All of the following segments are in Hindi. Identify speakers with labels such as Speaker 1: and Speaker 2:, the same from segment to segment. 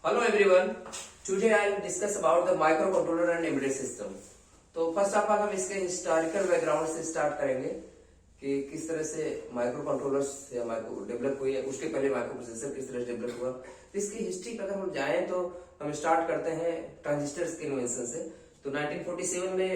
Speaker 1: Hello everyone. Today I will discuss about the microcontroller and embedded system. तो फर्स्ट ऑफ ऑल हम इसके हिस्टोरिकल बैकग्राउंड से स्टार्ट करेंगे कि किस तरह से माइक्रो कंट्रोलर्स या माइक्रो डेवलप हुई है, उसके पहले माइक्रो प्रोसेसर किस तरह से डेवलप हुआ। तो इसकी हिस्ट्री पर अगर हम जाएं तो हम स्टार्ट करते हैं ट्रांजिस्टर्स के इन्वेंशन से। तो 1947 में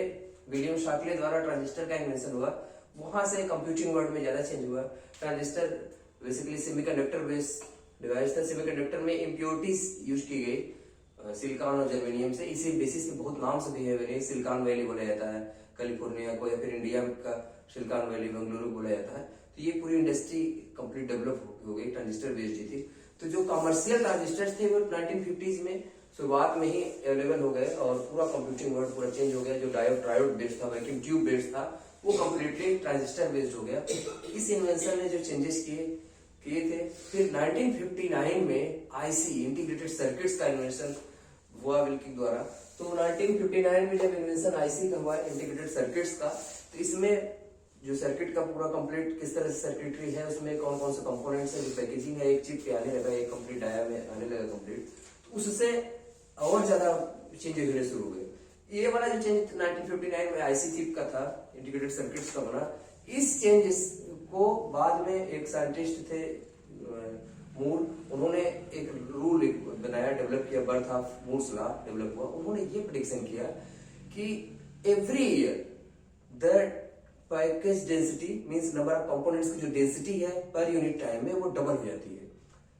Speaker 1: विलियम शार्कले द्वारा ट्रांजिस्टर का इन्वेंशन हुआ। वहां से कंप्यूटिंग वर्ल्ड में ज्यादा चेंज हुआ। Transistor basically semiconductor based device था। सेमीकंडक्टर में इम्प्योरिटीज यूज की गई सिलिकॉन और जर्मेनियम से। इसी बेसिस पे बहुत नाम से भी है, सिलिकॉन वैली बोला जाता है कैलिफोर्निया को, या फिर इंडिया का सिलिकॉन वैली बेंगलुरु बोला जाता है। तो ये पूरी इंडस्ट्री कंप्लीट डेवलप हो गई, ट्रांजिस्टर बेस्ड थी। तो जो कमर्शियल ट्रांजिस्टर थे वो 1950s में शुरुआत में ही अवेलेबल हो गए और पूरा कंप्यूटिंग वर्ल्ड पूरा चेंज हो गया। जो ट्रायोड बेस्ड था, वैक्यूम ट्यूब बेस्ड था, वो कम्प्लीटली ट्रांजिस्टर बेस्ड हो गया। इस इन्वेंशन ने जो चेंजेस किए थे। फिर 1959 में आईसी इंटीग्रेटेड सर्किट्स का इन्वेंशन हुआ विल्किंग द्वारा। तो 1959 में जब इन्वेंशन आईसी का हुआ इंटीग्रेटेड सर्किट्स का, तो इसमें जो सर्किट का पूरा कंप्लीट किस तरह से सर्किटरी है, उसमें कौन कौन से कंपोनेंट्स है, जो पैकेजिंग है एक चिप पे आने लगा, एक कंप्लीट डाया में आने लगा कंप्लीट। तो उससे और ज्यादा चेंजेस होने शुरू हो गए। ये वाला जो चेंज 1959 में आईसी चिप का था, इंटीग्रेटेड सर्किट्स का बना। इस चेंजेस को बाद में एक साइंटिस्ट थे मूर, उन्होंने एक रूल बनाया, डेवलप किया, birth of Moore's law develop हुआ। उन्होंने ये प्रेडिक्शन किया कि every year the package density means number of components की जो डेंसिटी है पर यूनिट टाइम में वो डबल हो जाती है।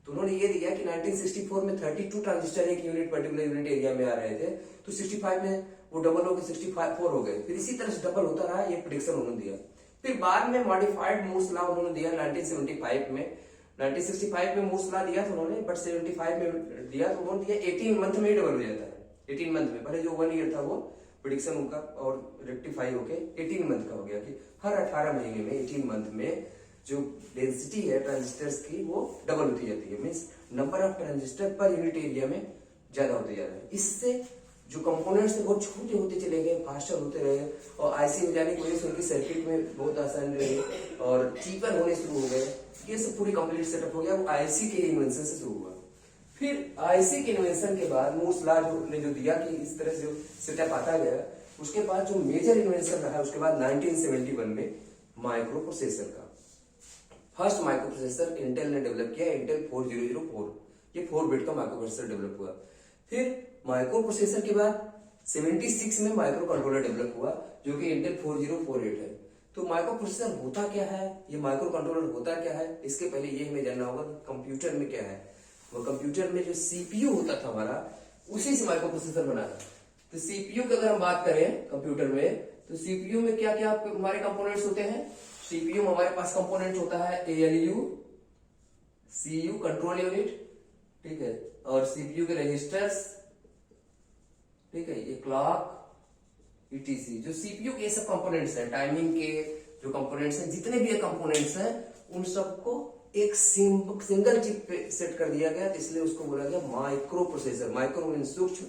Speaker 1: तो उन्होंने ये दिया कि 1964 में 32 ट्रांजिस्टर एक यूनिट पर्टिकुलर यूनिट एरिया में आ रहे थे, तो 65 में वो डबल हो गए, 64 हो गए। फिर इसी तरह से डबल होता रहा, ये प्रेडिक्शन उन्होंने दिया। फिर बाद में मॉडिफाइड मूर्स लॉ उन्होंने दिया 1975 में। 1965 में मूर्स लॉ दिया था उन्होंने, बट 75 में दिया तो उन्होंने दिया 18 मंथ में ही डबल हो जाता है। 18 मंथ में, पहले जो 1 ईयर था वो प्रेडिक्शन उनका और रेक्टिफाई होके 18 मंथ का हो गया कि हर 18 महीने में 18 मंथ में जो डेंसिटी है ट्रांजिस्टर्स की वो डबल होती जाती है। Means number of transistor per unit area में ज्यादा होते जा रहे हैं। इससे जो कंपोनेंट्स थे वो छोटे होते चले गए, फास्टर होते रहे, और आईसी हो जाने की वजह से उनकी सर्किट में बहुत आसानी रही और चीपर होने शुरू हो गए। ये सब पूरी कंप्लीट सेटअप हो गया। वो आईसी के इन्वेंशन से शुरू हुआ। फिर आईसी के इन्वेंशन के बाद मूर्स लॉ ने जो दिया कि इस तरह से जो सेटअप आता गया, उसके बाद जो मेजर इन्वेंशन रहा उसके बाद 1971 में माइक्रो प्रोसेसर का। फर्स्ट माइक्रो प्रोसेसर इंटेल ने डेवलप किया, इंटेल 4004। ये 4 बिट का माइक्रो प्रोसेसर डेवलप हुआ। फिर माइक्रो प्रोसेसर के बाद 76 में माइक्रो कंट्रोलर डेवलप हुआ, जो कि इंटेल 4048 है। तो माइक्रो प्रोसेसर होता क्या है, ये माइक्रो कंट्रोलर होता क्या है, इसके पहले ये हमें जानना होगा कंप्यूटर में क्या है। वो कंप्यूटर में जो सीपीयू होता था हमारा, उसी से माइक्रो प्रोसेसर बना था। तो सीपीयू की अगर हम बात करें कंप्यूटर में, तो सीपीयू में क्या क्या हमारे कंपोनेंट्स होते हैं। सीपीयू में हमारे पास कंपोनेंट होता है एएलयू, सीयू कंट्रोल यूनिट, ठीक है, और सीपीयू के रजिस्टर्स, ठीक है, ये क्लॉक, ईटीसी। जो सीपीयू के सब कंपोनेंट्स हैं, टाइमिंग के जो कंपोनेंट्स हैं, जितने भी कंपोनेंट्स हैं, उन सबको एक सिंगल चिप पे सेट कर दिया गया। तो इसलिए उसको बोला गया माइक्रो प्रोसेसर। माइक्रो मीन सूक्ष्म,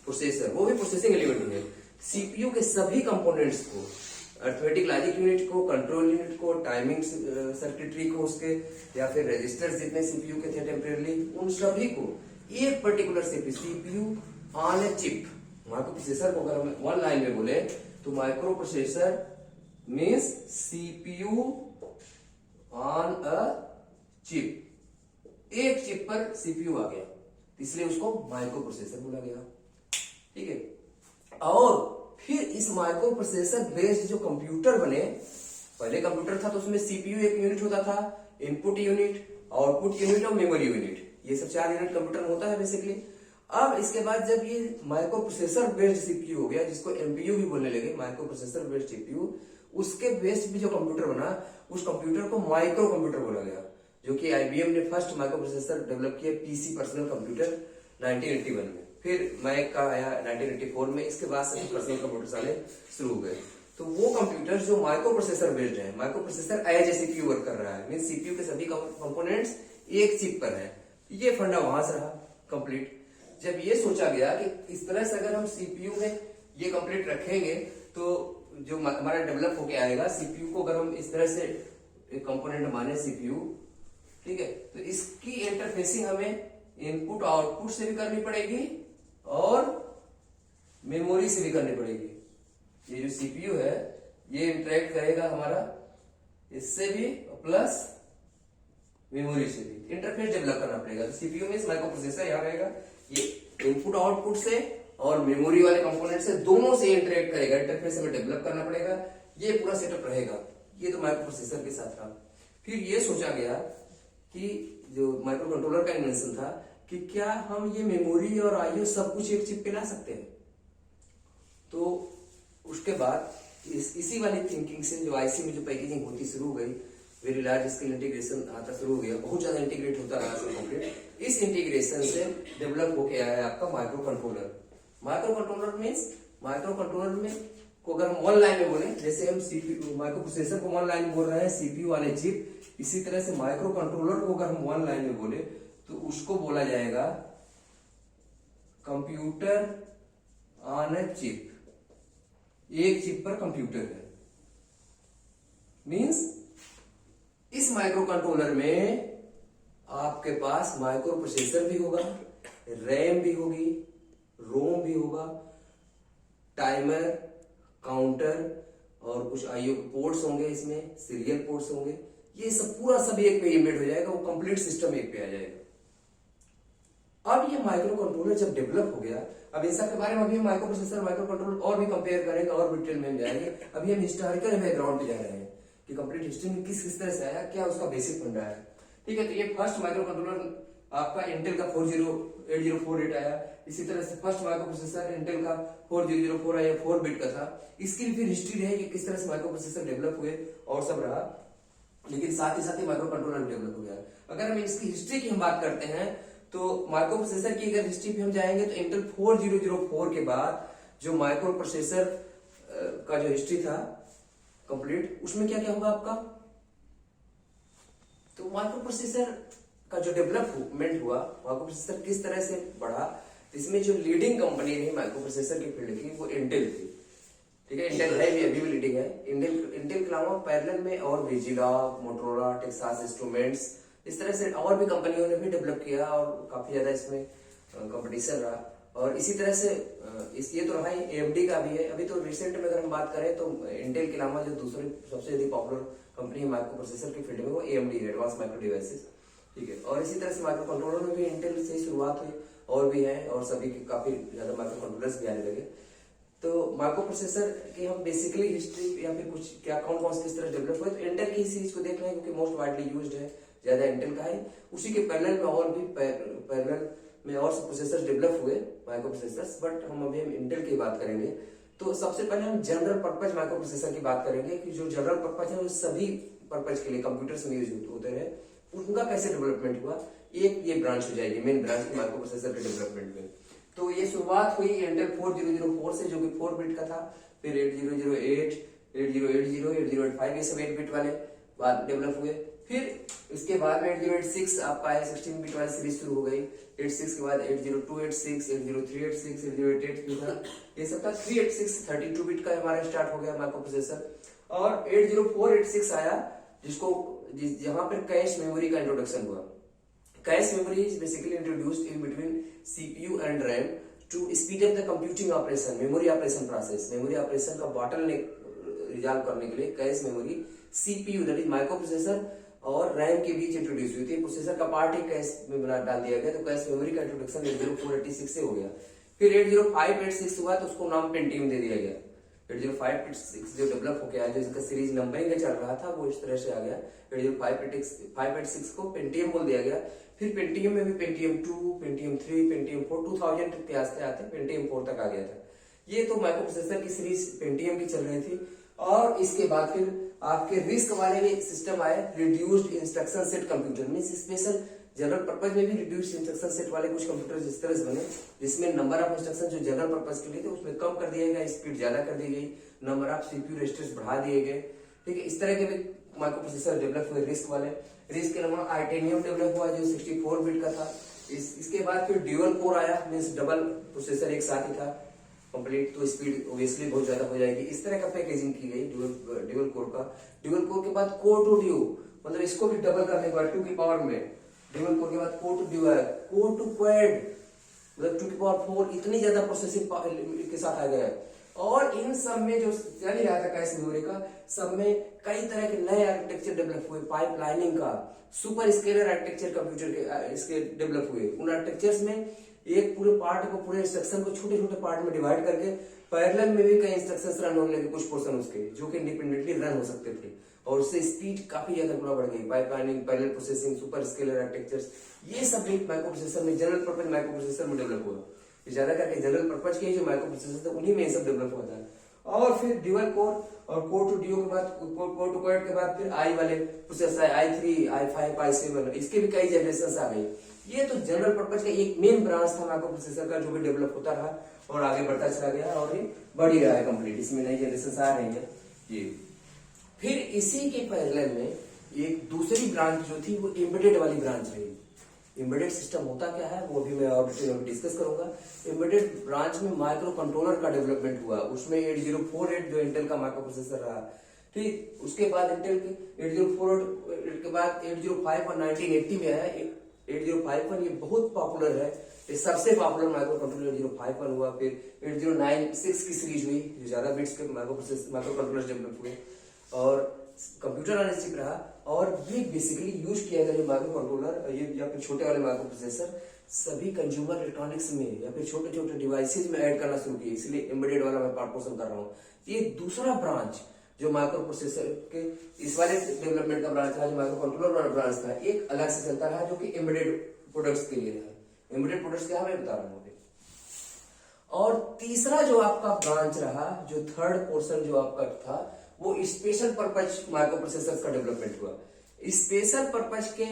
Speaker 1: प्रोसेसर वो भी प्रोसेसिंग एलिमेंट है। सीपीयू के सभी कंपोनेंट्स को, अर्थमेटिक लॉजिक यूनिट को, कंट्रोल यूनिट को, टाइमिंग सर्किटरी को उसके, या फिर रजिस्टर्स जितने सीपीयू के थे टेम्परेरी, उन सभी को एक particular CPU on a chip. Micro processor को अगर हम वन लाइन में बोले तो micro processor means CPU on a chip. एक चिप पर सीपीयू आ गया, इसलिए उसको माइक्रो प्रोसेसर बोला गया, ठीक है। और फिर इस माइक्रो प्रोसेसर बेस्ड जो कंप्यूटर बने, पहले कंप्यूटर था तो उसमें सीपीयू एक यूनिट होता था, इनपुट यूनिट, आउटपुट यूनिट और मेमोरी यूनिट, ये सब 4 यूनिट कंप्यूटर में होता है बेसिकली। अब इसके बाद जब ये माइक्रो प्रोसेसर बेस्ड सीपीयू हो गया, जिसको एमपीयू भी बोलने लगे, माइक्रो प्रोसेसर बेस्ड सीपीयू, उसके बेस्ड भी जो कंप्यूटर बना, उस कंप्यूटर को माइक्रो कंप्यूटर बोला गया, जो कि आईबीएम ने फर्स्ट माइक्रो प्रोसेसर डेवलप किया, पीसी पर्सनल कंप्यूटर 1981 में। फिर मैक का आया 1984 में। इसके बाद सभी पर्सनल कंप्यूटर्स आने शुरू हो गए। तो वो कंप्यूटर जो माइक्रो प्रोसेसर बेस्ड है, microprocessor as a CPU work कर रहा है, मीन सीपीयू के सभी कंपोनेंट्स एक चिप पर है। ये फंडा वहां से रहा कंप्लीट। जब ये सोचा गया कि इस तरह से अगर हम सीपीयू में ये कंप्लीट रखेंगे तो जो हमारा डेवलप होके आएगा, सीपीयू को अगर हम इस तरह से कंपोनेंट माने सीपीयू, ठीक है, तो इसकी इंटरफेसिंग हमें इनपुट आउटपुट से भी करनी पड़ेगी और मेमोरी से भी करनी पड़ेगी। ये जो सीपीयू है ये इंटरेक्ट करेगा हमारा इससे भी प्लस मेमोरी से भी। इंटरफेस डेवलप करना पड़ेगा। तो सीपीयू में माइक्रो प्रोसेसर यहाँ रहेगा, ये इनपुट आउटपुट से और मेमोरी वाले कंपोनेंट से दोनों से इंटरेक्ट करेगा। इंटरफेस हमें डेवलप करना पड़ेगा। ये पूरा सेटअप रहेगा। ये तो माइक्रो प्रोसेसर के साथ था। फिर ये सोचा गया कि जो माइक्रो कंट्रोलर का इन्वेंशन था कि क्या हम ये मेमोरी और आईओ सब कुछ एक चिप पे ला सकते हैं। तो उसके बाद इसी वाली थिंकिंग से जो आईसी में जो पैकेजिंग होती शुरू हो गई, वेरी लार्ज स्केल इंटीग्रेशन आता शुरू हो गया, बहुत ज्यादा इंटीग्रेट होता रहा कंप्लीट। इस इंटीग्रेशन से डेवलप होके आया है आपका micro controller. Micro controller means micro controller में को अगर हम वन लाइन में बोले, जैसे हम सीपीयू माइक्रो प्रोसेसर को वन लाइन में बोल रहे हैं सीपीयू वाले चिप, इसी तरह से माइक्रो कंट्रोलर को अगर हम वन लाइन में बोले तो उसको बोला जाएगा कंप्यूटर ऑन ए चिप। एक चिप पर कंप्यूटर है। मींस इस माइक्रो कंट्रोलर में आपके पास माइक्रो प्रोसेसर भी होगा, रैम भी होगी, रोम भी होगा, टाइमर, काउंटर और कुछ आईओ पोर्ट्स होंगे, इसमें सीरियल पोर्ट्स होंगे। ये सब पूरा सब एक पे एम्बेड हो जाएगा। वो कंप्लीट सिस्टम एक पे आ जाएगा। अब ये माइक्रो कंट्रोलर जब डेवलप हो गया, अब इन सब के बारे में अभी माइक्रो प्रोसेसर माइक्रो कंट्रोलर और भी कंपेयर करेंगे और डिटेल में जाएंगे। अभी हम हिस्टोरिकल बैकग्राउंड पे जा रहे हैं कि कंप्लीट हिस्ट्री में किस किस तरह से आया, क्या उसका बेसिक फंडा है। ठीक है, तो ये फर्स्ट माइक्रो कंट्रोलर आपका इंटेल का 40804 आया। इसी तरह से फर्स्ट माइक्रो प्रोसेसर इंटेल का 4004 आया, 4 बिट का था। इसकी भी फिर हिस्ट्री रही कि किस तरह से माइक्रो प्रोसेसर डेवलप हुए और सब रहा, लेकिन साथ ही माइक्रो कंट्रोलर डेवलप हो गया। अगर हम इसकी हिस्ट्री की हम बात करते हैं तो माइक्रो प्रोसेसर की अगर हिस्ट्री पे हम जाएंगे तो इंटेल 4004 के बाद जो माइक्रो प्रोसेसर का जो हिस्ट्री था कंप्लीट, उसमें क्या क्या होगा आपका। तो माइक्रो प्रोसेसर का जो डेवलपमेंट हुआ, माइक्रो प्रोसेसर किस तरह से बढ़ा, इसमें जो लीडिंग कंपनी रही माइक्रो प्रोसेसर की फील्ड की वो इंटेल थी। ठीक है, इंटेल है भी, अभी भी लीडिंग है। इंटेल के अलावा पैरेलल में और भी जिलॉग, मोटोरोला, टेक्सास इंस्ट्रूमेंट्स, इस तरह से और भी कंपनियों ने भी डेवलप किया और काफी ज्यादा इसमें कंपटीशन रहा। और इसी तरह से ये तो रहा ही, एएमडी का भी है। अभी तो रिसेंट में अगर हम बात करें तो इंटेल के अलावा जो दूसरी सबसे ज्यादा पॉपुलर कंपनी है माइक्रो प्रोसेसर की फील्ड में वो एएमडी है, एडवांस माइक्रो डिवाइसेस। ठीक है, और इसी तरह से माइक्रो कंट्रोलर में भी इंटेल से ही शुरुआत हुई और भी है, और सभी के काफी ज्यादा माइक्रो कंट्रोलर्स भी आने लगे। तो माइक्रो प्रोसेसर की हम बेसिकली हिस्ट्री या फिर कुछ क्या कौन कौन से किस तरह डेवलप हुए, तो इंटेल की सीरीज को देख रहे हैं क्योंकि मोस्ट वाइडली यूज्ड है, ज्यादा इंटेल का है। उसी के पैरेलल में और भी पैरेलल में और सब प्रोसेसर डेवलप हुए माइक्रो प्रोसेसर्स, बट हम अभी इंटेल की बात करेंगे। तो सबसे पहले हम जनरल पर्पज माइक्रो प्रोसेसर की बात करेंगे कि जो जनरल पर्पज है वो सभी पर्पज के लिए कंप्यूटर्स में यूज होते हैं, उनका कैसे डेवलपमेंट हुआ। एक ये ब्रांच हो जाएगी मेन ब्रांच माइक्रो प्रोसेसर के डेवलपमेंट में। तो ये शुरुआत हुई इंटेल 4004 से, जो कि 4 बिट का था। फिर 8008, 8080, 8085 ये सब 8 बिट वाले बाद डेवलप हुए। फिर इसके बाद में 8086 आपका है, 16 बिट वाली सीरीज शुरू हो गई। 86 के बाद 80286, 80386, 8088 था, ये सब का 386 32 बिट का हमारा स्टार्ट हो गया माइक्रो प्रोसेसर। और 80486 आया जहां पर कैश मेमोरी का इंट्रोडक्शन हुआ। Cache memory is basically introduced in between CPU and RAM to speed up the computing operation, memory operation process. Memory operation का बॉटलनेक रिजॉल्व करने के लिए cache memory CPU that is microprocessor और रैम के बीच इंट्रोड्यूस हुई थी। प्रोसेसर का पार्ट ही कैश में बना डाल दिया गया, तो कैश मेमोरी का इंट्रोडक्शन 80486 से हो गया। फिर 80586 हुआ तो उसको नाम पेंटियम दे दिया गया। 80586 जो डेवलप हो गया, जो इसका सीरीज नंबरिंग चल रहा था वो इस तरह से आ गया। 80586 को पेंटियम बोल दिया गया। फिर पेंटियम में भी पेंटियम 2, पेंटियम 3, पेंटियम 4, 2000 के आते आते पेंटियम 4 तक आ गया था। ये तो माइक्रो प्रोसेसर की सीरीज पेंटियम की चल रही थी। और इसके बाद फिर आपके रिस्क वाले सिस्टम आए, reduced instruction set computer means special general purpose में भी रिड्यूस्ड इंस्ट्रक्शन सेट वाले कुछ कंप्यूटर इस तरह से बने जिसमें नंबर ऑफ इंस्ट्रक्शन जो जनरल पर्पज के लिए थे उसमें कम कर दिया गया, स्पीड ज्यादा कर दी गई, नंबर ऑफ सीपीयू रजिस्टर्स बढ़ा दिए गए। ठीक है, इस तरह के भी माइक्रो प्रोसेसर डेवलप हुए रिस्क वाले। रिस्क के अलावा टाइटेनियम डेवलप हुआ जो 64 बिट का था। इसके बाद फिर ड्यूअल कोर आया, मींस डबल प्रोसेसर एक साथ ही था कंप्लीट, तो स्पीड ओब्वियसली बहुत ज्यादा हो जाएगी। इस तरह का पैकेजिंग की गई ड्यूअल कोर का। ड्यूअल कोर के बाद कोर टू ड्यू, मतलब इसको भी डबल करने के बाद 2 की पावर में ड्यूअल कोर के बाद core two dual, core two quad, मतलब 2 की पावर 4 इतनी ज्यादा प्रोसेसिंग के साथ आ गया है। और इन सब में जो चल रहा था कैश मेमोरी का, सब में कई तरह के नए आर्किटेक्चर डेवलप हुए, पाइपलाइनिंग का, सुपर स्केलर आर्किटेक्चर कंप्यूटर के इसके डेवलप हुए। उन आर्किटेक्चर्स में एक पूरे पार्ट को, पूरे इंस्ट्रक्शन को छोटे छोटे पार्ट में डिवाइड करके पैरेलल में भी कई इंस्ट्रक्शंस रन होने लगे, कुछ पोर्शन उसके जो कि इंडिपेंडेंटली रन हो सकते थे, और उससे स्पीड काफी ज्यादा गुना बढ़ गई। Pipelining, parallel processing, super scalar architectures, ये सब भी माइक्रो प्रोसेसर में, जनरल पर्पज माइक्रो प्रोसेसर में डेवलप हुआ। ज्यादा करके जनरल पर्पज के जो माइक्रो प्रोसेसर थे उन्हीं में सब डेवलप हुआ था। और फिर ड्यूअल कोर और कोर टू ड्यू के बाद, कोर टू क्वाड के बाद फिर आई वाले प्रोसेसर, i3, i5, i7, इसके भी कई जनरेशन आ गई। ये तो जनरल पर्पज का एक मेन ब्रांच था माइक्रो प्रोसेसर का, जो भी डेवलप होता रहा और आगे बढ़ता चला गया, और ये बढ़ ही रहा है कंप्लीट, इसमें नई जनरेशन आ रही है ये। फिर इसी के पैरेलल में एक दूसरी ब्रांच जो थी वो एम्बेडेड वाली ब्रांच रही। एम्बेडेड सिस्टम होता क्या है वो भी मैं और डिटेल में डिस्कस करूंगा। एम्बेडेड ब्रांच में माइक्रो कंट्रोलर का डेवलपमेंट हुआ, उसमें 8048 जो इंटेल का माइक्रो प्रोसेसर रहा, ठीक। उसके बाद इंटेल के 8048 के बाद 805 1980 में आया 8051, ये बहुत पॉपुलर है, ये सबसे पॉपुलर माइक्रो कंट्रोलर 8051 हुआ। फिर 8096 की सीरीज हुई, जो ज्यादा बिट्स के माइक्रो कंट्रोलर डेवलप हुए, और कंप्यूटर ऑन चिप रहा। और ये बेसिकली यूज किया गया माइक्रो कंट्रोलर, ये या फिर छोटे वाले माइक्रो प्रोसेसर सभी कंज्यूमर इलेक्ट्रॉनिक्स में या फिर छोटे छोटे डिवाइसेज में ऐड करना शुरू किए, इसलिए एम्बेडेड वाला मैं पार्ट पोर्शन कर रहा हूँ। ये दूसरा ब्रांच जो माइक्रो प्रोसेसर के इस वाले डेवलपमेंट का ब्रांच था, जो माइक्रो कंट्रोलर वाला ब्रांच था, एक अलग से चलता रहा, जो कि एम्बेडेड प्रोडक्ट्स के लिए है। एम्बेडेड प्रोडक्ट्स क्या मैं बता रहा हूँ। और तीसरा जो आपका ब्रांच रहा, जो थर्ड पोर्शन जो आपका था, वो स्पेशल पर्पज माइक्रो प्रोसेसर का डेवलपमेंट हुआ। स्पेशल पर्पज के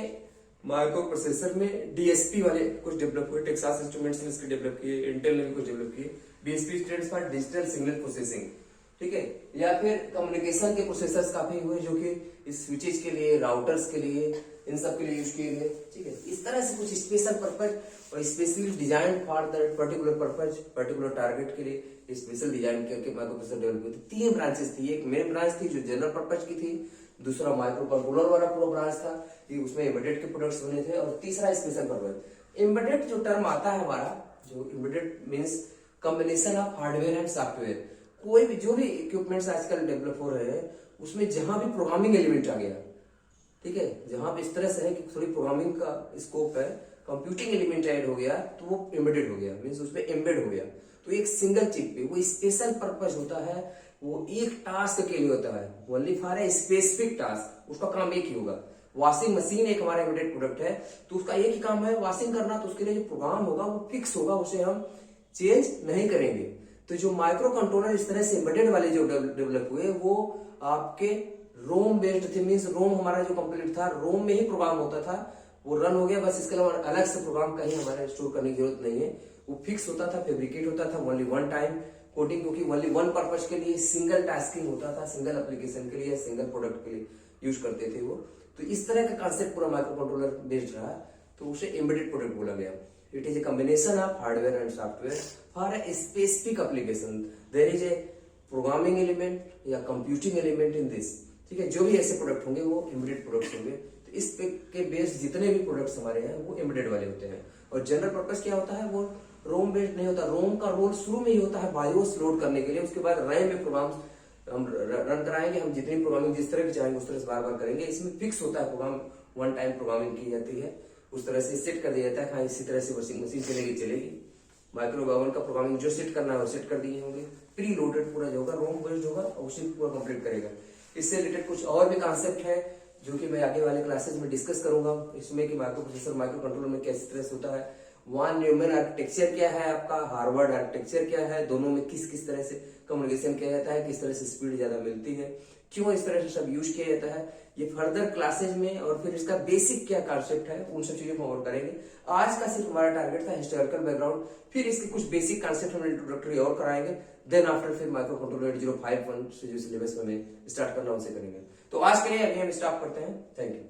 Speaker 1: माइक्रो प्रोसेसर में डीएसपी वाले कुछ डेवलप हुए, टेक्सास इंस्ट्रूमेंट्स ने इसके डेवलप किए, इंटेल ने भी कुछ डेवलप किए। DSP stands for digital signal processing, ठीक है। या फिर कम्युनिकेशन के प्रोसेसर्स काफी हुए, जो कि स्विचेस के लिए, राउटर्स के लिए, इन सब के लिए यूज किए गए, ठीक है। इस तरह से कुछ स्पेशल पर्पज और specially design for that particular purpose, particular target के लिए स्पेशल डिजाइन करके माइक्रो प्रोसेसर डेवलप हुए। तीन ब्रांचेस थी, एक मेन ब्रांच थी जो जनरल पर्पज की थी, दूसरा माइक्रो कंट्रोलर वाला पूरा ब्रांच था, उसमें एम्बेडेड के प्रोडक्ट्स बने थे, और तीसरा स्पेशल पर्पज। एम्बेडेड जो टर्म आता है हमारा, जो embedded means combination of hardware and software. कोई भी जो भी इक्विपमेंट्स आजकल डेवलप हो रहे हैं, उसमें जहां भी प्रोग्रामिंग एलिमेंट आ गया, ठीक है, जहां पे इस तरह से है कि थोड़ी प्रोग्रामिंग का स्कोप है, कंप्यूटिंग एलिमेंट ऐड हो गया, तो वो एम्बेडेड हो गया, मीन्स उसमें एम्बेड हो गया। तो एक सिंगल चिप पे वो स्पेशल पर्पज होता है, वो एक टास्क के लिए होता है, only for a specific task, उसका काम एक ही होगा। वॉशिंग मशीन एक हमारा एम्बेडेड प्रोडक्ट है, तो उसका एक ही काम है वॉशिंग करना, तो उसके लिए जो प्रोग्राम होगा वो फिक्स होगा, उसे हम चेंज नहीं करेंगे। तो जो माइक्रो कंट्रोलर इस तरह से एम्बेडेड वाले जो डेवलप हुए, वो आपके रोम बेस्ड थे, मीन्स रोम हमारा जो कंप्लीट था, रोम में ही प्रोग्राम होता था, वो रन हो गया, बस इसके अलावा अलग से प्रोग्राम कहीं हमारे स्टोर करने की जरूरत नहीं है, वो फिक्स होता था, फैब्रिकेट होता था, ओनली वन टाइम कोडिंग, क्योंकि ओनली वन पर्पज के लिए सिंगल टास्किंग होता था, सिंगल एप्लीकेशन के लिए, सिंगल प्रोडक्ट के लिए यूज करते थे वो। तो इस तरह का कॉन्सेप्ट पूरा माइक्रो कंट्रोलर बेस्ड रहा, तो उसे एम्बेडेड प्रोडक्ट बोला गया। It is a combination of hardware and software for a specific application, there is a programming element या कंप्यूटिंग एलिमेंट इन दिस, ठीक है। जो भी ऐसे प्रोडक्ट होंगे वो एम्बेडेड प्रोडक्ट्स होंगे। तो इस पे के बेस्ड जितने भी प्रोडक्ट्स हमारे हैं वो एम्बेडेड वाले होते हैं। और जनरल पर्पस क्या होता है, वो रोम बेस्ड नहीं होता, रोम का रोल शुरू में ही होता है बायोस लोड करने के लिए, उसके बाद रैम में प्रोग्राम हम रन कराएंगे, हम जितनी प्रोग्रामिंग जिस तरह की चाहेंगे उस तरह से बार बार करेंगे। इसमें फिक्स होता है प्रोग्राम, वन टाइम प्रोग्रामिंग की जाती है, उस तरह से सेट कर दिया जाता है, हाँ इसी तरह से वॉशिंग मशीन चलेगी। माइक्रो ओवन का प्रोग्रामिंग जो सेट करना है वो सेट कर दिए होंगे, प्री लोडेड पूरा जो होगा, रोम बेस्ड होगा, और उसी पूरा कंप्लीट करेगा। इससे रिलेटेड कुछ और भी कॉन्सेप्ट है जो कि मैं आगे वाले क्लासेस में डिस्कस करूंगा, इसमें कि माइक्रो प्रोसेसर माइक्रो कंट्रोलर में कैसे तरह से होता है, वॉन न्यूमैन आर्किटेक्चर क्या है आपका, हार्वर्ड आर्किटेक्चर क्या है, दोनों में किस किस तरह से कम्युनिकेशन किया जाता है, किस तरह से स्पीड ज्यादा मिलती है, क्यों इस तरह से सब यूज किया जाता है, ये फर्दर क्लासेज में, और फिर इसका बेसिक क्या कॉन्सेप्ट है, उन सब चीजों को कवर करेंगे। आज का सिर्फ हमारा टारगेट था हिस्टोरिकल बैकग्राउंड, फिर इसके कुछ बेसिक कॉन्सेप्ट हम इंट्रोडक्टरी और कराएंगे, देन आफ्टर फिर माइक्रो कंट्रोलर 8051 से जो सिलेबस में स्टार्ट करना उसे करेंगे। तो आज के लिए अभी हम स्टॉप करते हैं, थैंक यू।